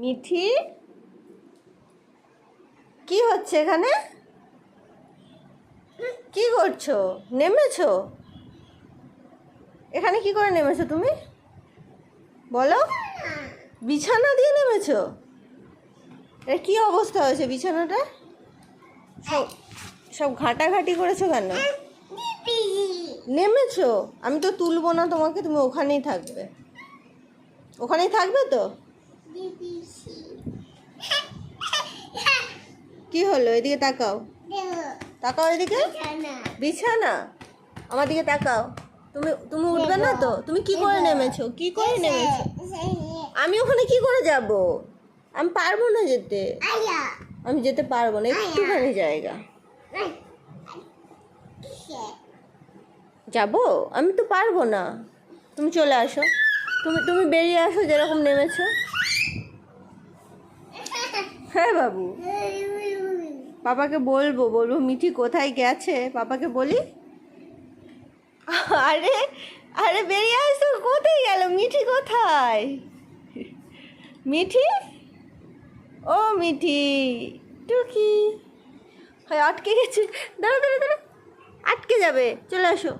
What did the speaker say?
মিঠি, কি হচ্ছে এখানে? কি করছো? নেমেছো? এখানে কি করে নেমেছো তুমি? বলো। বিছানা দিয়ে নেমেছো? এটা কি অবস্থা হয়েছে বিছানাটা? সব সব ঘাটাঘাটি করেছো কেন? নেমেছো? আমি তো তুলবো না তোমাকে, তুমি ওখানেই থাকবে। ওখানেই থাকবে তো? কি হলো? এদিকে তাকাও, তাকাও এদিকে। বিছানা? আমার দিকে তাকাও। তুমি তুমি উঠবে না তো? তুমি কি করে নেমেছো? কি করে নেমেছো? আমি ওখানে কি করে যাব? আমি পারবো না যেতে। আমি যেতে পারবো না, একটুখানি জায়গা। যাবো? আমি তো পারবো না। তুমি চলে আসো, তুমি তুমি বেরিয়ে আসো যেরকম নেমেছো। হ্যাঁ বাবু, পাপাকে বলবো মিঠি কোথায় গেছে, পাপাকে বলি। আরে আরে বেরিয়ে আসো, কোথায় গেল মিঠি? কোথায় মিঠি? ও মিঠি, টুকি, হয় আটকে গেছে। দাঁড়া দাঁড়া দাঁড়া, আটকে যাবে, চলে আসো।